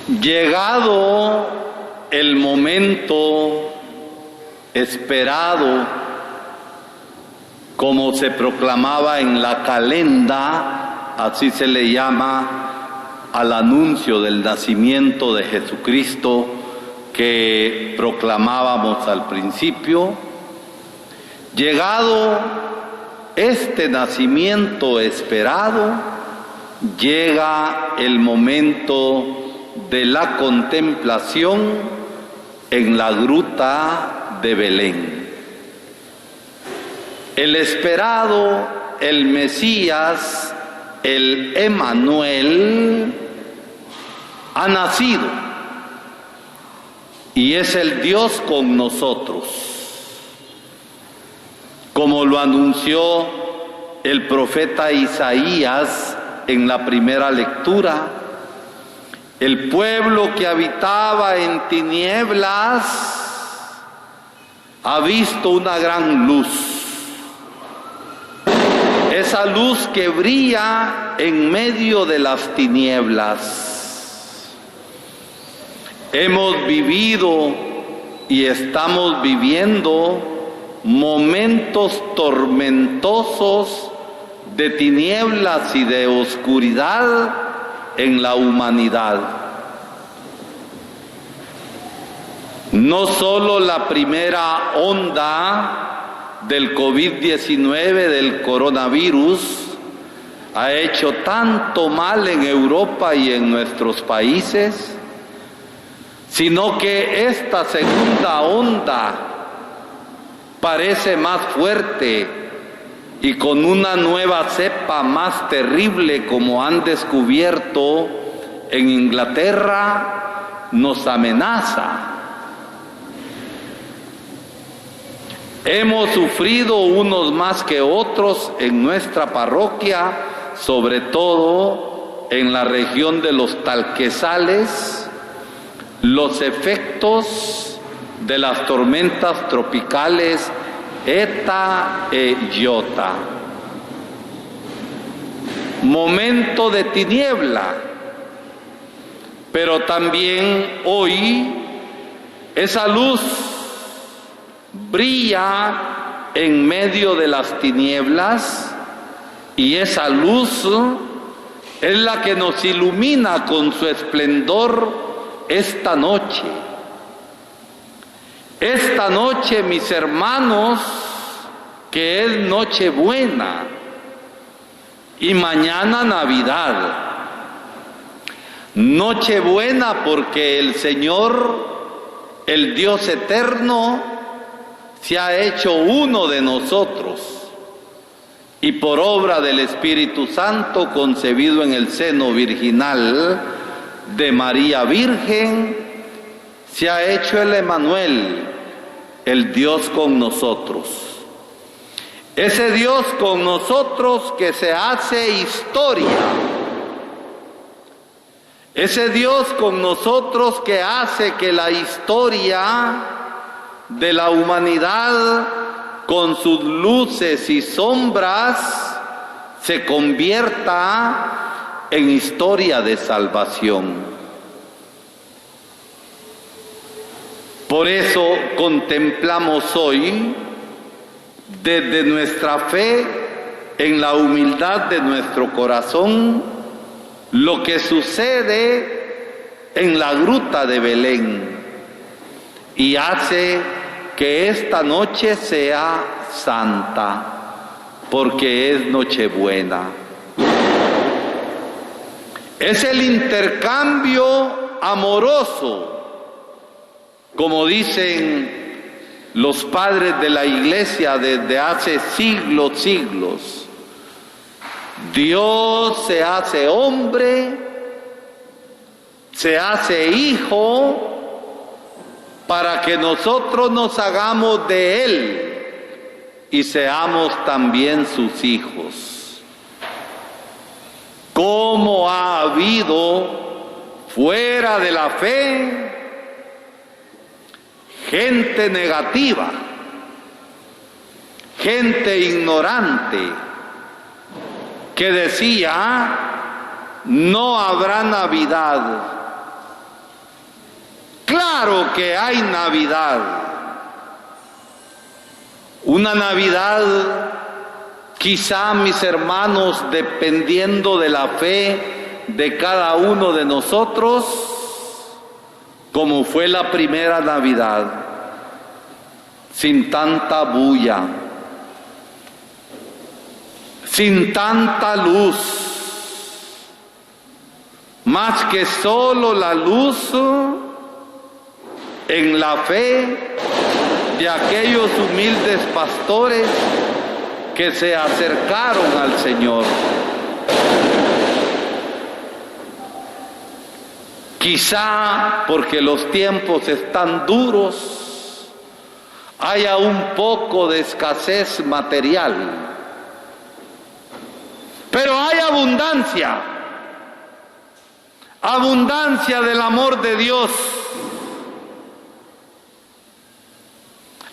Llegado el momento esperado, como se proclamaba en la calenda, así se le llama al anuncio del nacimiento de Jesucristo que proclamábamos al principio. Llegado este nacimiento esperado, llega el momento de la contemplación en la gruta de Belén. El esperado, el Mesías, el Emmanuel, ha nacido y es el Dios con nosotros, como lo anunció el profeta Isaías en la primera lectura. El pueblo que habitaba en tinieblas ha visto una gran luz. Esa luz que brilla en medio de las tinieblas. Hemos vivido y estamos viviendo momentos tormentosos de tinieblas y de oscuridad en la humanidad. No solo la primera onda del COVID-19, del coronavirus, ha hecho tanto mal en Europa y en nuestros países, sino que esta segunda onda parece más fuerte y con una nueva cepa más terrible, como han descubierto en Inglaterra, nos amenaza. Hemos sufrido unos más que otros en nuestra parroquia, sobre todo en la región de los Talquesales, los efectos de las tormentas tropicales Eta e Iota. Momento de tiniebla, pero también hoy esa luz brilla en medio de las tinieblas y esa luz es la que nos ilumina con su esplendor esta noche. Esta noche, mis hermanos, que es Nochebuena y mañana Navidad. Nochebuena porque el Señor, el Dios eterno, se ha hecho uno de nosotros y por obra del Espíritu Santo, concebido en el seno virginal de María Virgen, se ha hecho el Emmanuel, el Dios con nosotros. Ese Dios con nosotros que se hace historia. Ese Dios con nosotros que hace que la historia de la humanidad, con sus luces y sombras, se convierta en historia de salvación. Por eso contemplamos hoy, desde nuestra fe, en la humildad de nuestro corazón, lo que sucede en la gruta de Belén y hace que esta noche sea santa, porque es Nochebuena. Es el intercambio amoroso, como dicen los padres de la Iglesia desde hace siglos. Dios se hace hombre, se hace hijo, para que nosotros nos hagamos de Él y seamos también sus hijos. ¿Cómo ha habido fuera de la fe gente negativa, gente ignorante, que decía: no habrá Navidad, claro que hay Navidad. Una Navidad, quizá, mis hermanos, dependiendo de la fe de cada uno de nosotros, como fue la primera Navidad, sin tanta bulla, sin tanta luz, más que solo la luz en la fe de aquellos humildes pastores que se acercaron al Señor. Quizá porque los tiempos están duros, haya un poco de escasez material, pero hay abundancia, abundancia del amor de Dios,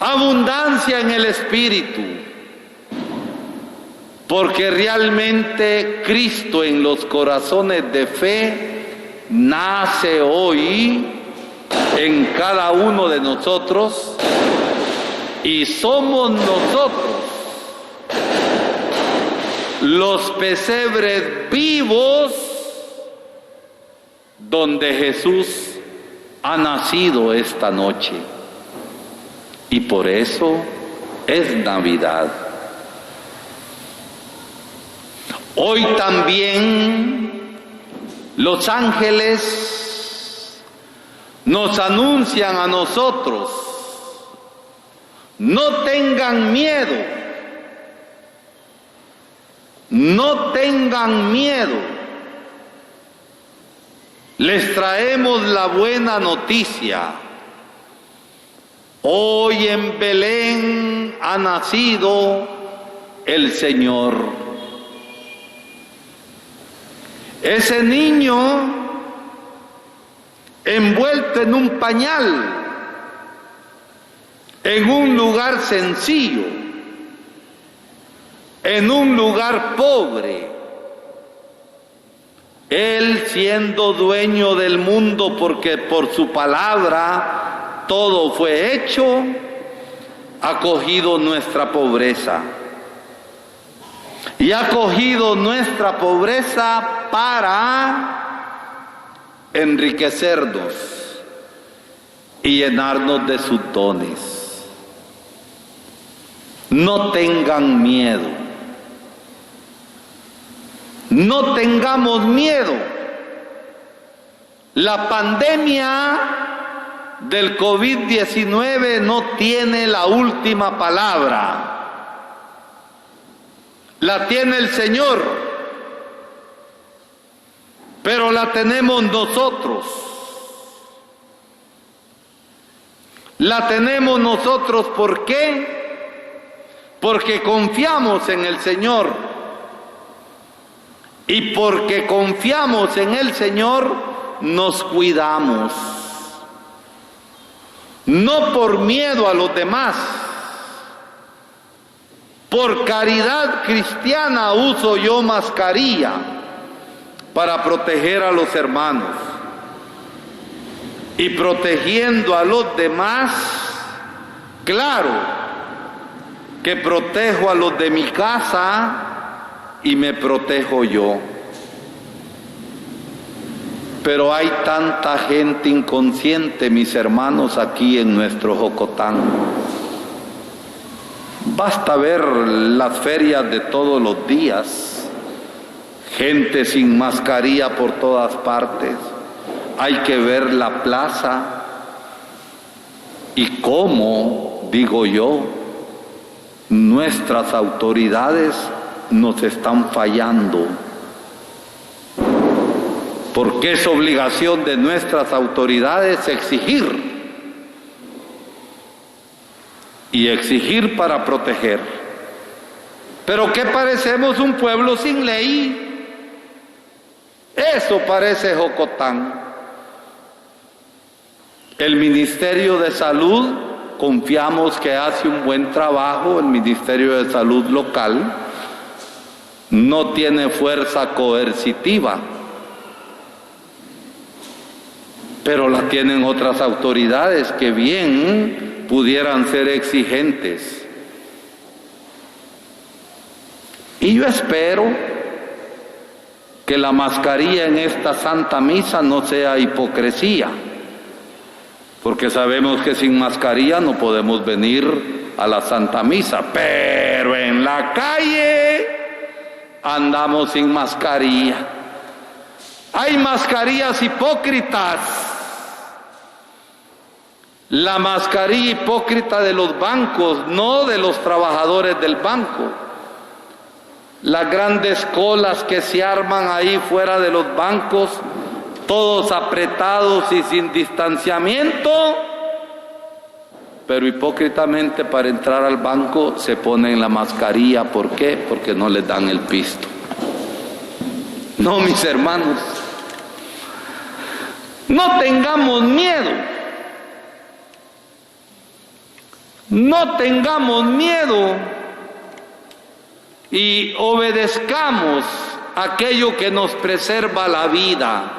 abundancia en el Espíritu, porque realmente Cristo en los corazones de fe nace hoy en cada uno de nosotros y somos nosotros los pesebres vivos donde Jesús ha nacido esta noche. Y por eso es Navidad. Hoy también los ángeles nos anuncian a nosotros: no tengan miedo, no tengan miedo. Les traemos la buena noticia. Hoy en Belén ha nacido el Señor. Ese niño envuelto en un pañal, en un lugar sencillo, en un lugar pobre, Él siendo dueño del mundo, porque por su palabra todo fue hecho, ha cogido nuestra pobreza. Y ha cogido nuestra pobreza para enriquecernos y llenarnos de sus dones. No tengan miedo. No tengamos miedo. La pandemia del COVID-19 no tiene la última palabra. La tiene el Señor, pero la tenemos nosotros. La tenemos nosotros, ¿por qué? Porque confiamos en el Señor. Y porque confiamos en el Señor, nos cuidamos. No por miedo a los demás. Por caridad cristiana uso yo mascarilla para proteger a los hermanos. Y protegiendo a los demás, claro que protejo a los de mi casa y me protejo yo. Pero hay tanta gente inconsciente, mis hermanos, aquí en nuestro Jocotán. Basta ver las ferias de todos los días, gente sin mascarilla por todas partes. Hay que ver la plaza y cómo, digo yo, nuestras autoridades nos están fallando. Porque es obligación de nuestras autoridades exigir. Y exigir para proteger. Pero ¿qué parecemos? Un pueblo sin ley. Eso parece Jocotán. El Ministerio de Salud, confiamos que hace un buen trabajo, el Ministerio de Salud local, no tiene fuerza coercitiva. pero la tienen otras autoridades que bien pudieran ser exigentes. Y yo espero que la mascarilla en esta Santa Misa no sea hipocresía, porque sabemos que sin mascarilla no podemos venir a la Santa Misa, pero en la calle andamos sin mascarilla. Hay mascarillas hipócritas. La mascarilla hipócrita de los bancos, no de los trabajadores del banco. Las grandes colas que se arman ahí fuera de los bancos, todos apretados y sin distanciamiento, pero hipócritamente para entrar al banco se ponen la mascarilla. ¿Por qué? Porque no les dan el pisto. No, mis hermanos, no tengamos miedo. No tengamos miedo y obedezcamos aquello que nos preserva la vida.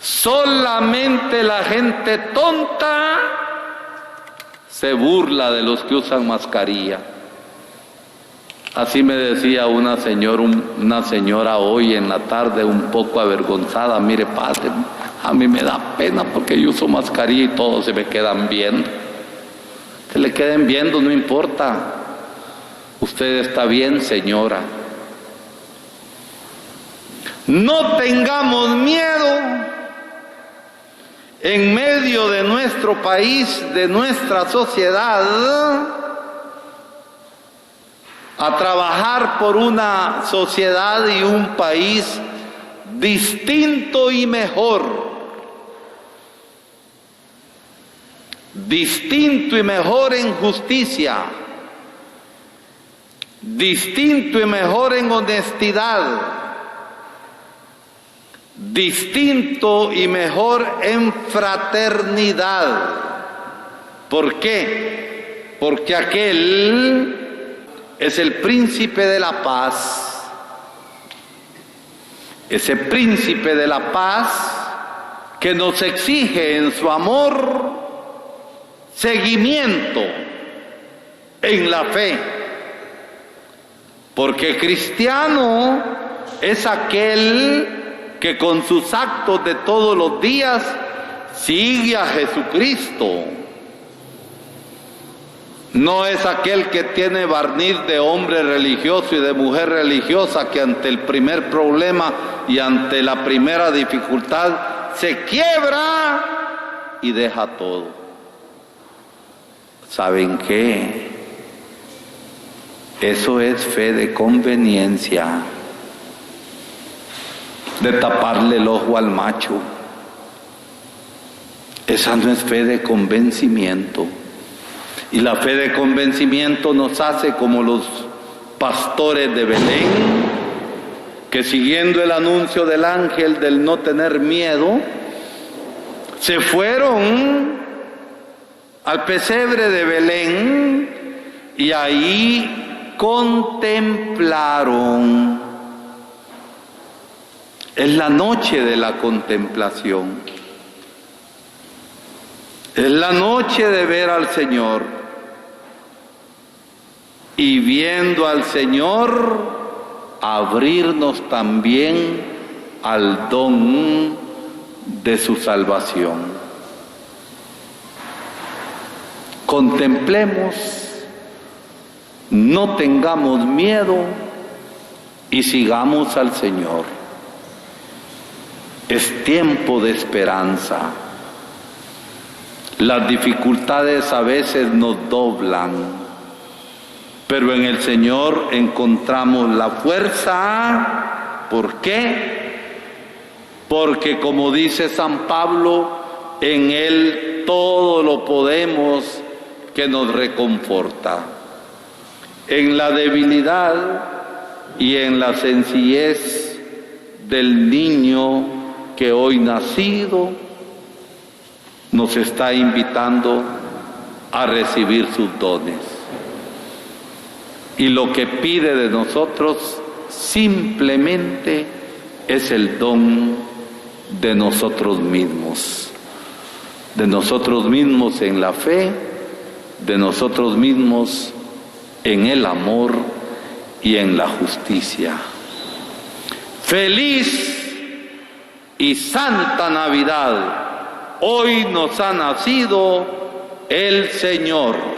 Solamente la gente tonta se burla de los que usan mascarilla. Así me decía una señora hoy en la tarde, un poco avergonzada: mire, padre, a mí me da pena porque yo uso mascarilla y todos se me quedan viendo. Que le queden viendo, no importa. Usted está bien, señora. No tengamos miedo en medio de nuestro país, de nuestra sociedad, a trabajar por una sociedad y un país distinto y mejor. Distinto y mejor en justicia, distinto y mejor en honestidad, distinto y mejor en fraternidad. ¿Por qué? Porque aquel es el príncipe de la paz. Ese príncipe de la paz que nos exige en su amor seguimiento en la fe, porque cristiano es aquel que con sus actos de todos los días sigue a Jesucristo. No es aquel que tiene barniz de hombre religioso y de mujer religiosa, que ante el primer problema y ante la primera dificultad se quiebra y deja todo. ¿Saben qué? Eso es fe de conveniencia, de taparle el ojo al macho. Esa no es fe de convencimiento. Y la fe de convencimiento nos hace como los pastores de Belén, que siguiendo el anuncio del ángel del no tener miedo, se fueron al pesebre de Belén y ahí contemplaron. Es la noche de la contemplación. Es la noche de ver al Señor. Y viendo al Señor, abrirnos también al don de su salvación. Contemplemos, no tengamos miedo y sigamos al Señor. Es tiempo de esperanza. Las dificultades a veces nos doblan, pero en el Señor encontramos la fuerza. ¿Por qué? Porque como dice San Pablo, en Él todo lo podemos, que nos reconforta. En la debilidad y en la sencillez del niño que hoy nacido nos está invitando a recibir sus dones. Y lo que pide de nosotros simplemente es el don de nosotros mismos en la fe, de nosotros mismos en el amor y en la justicia. Feliz y santa Navidad. Hoy nos ha nacido el Señor.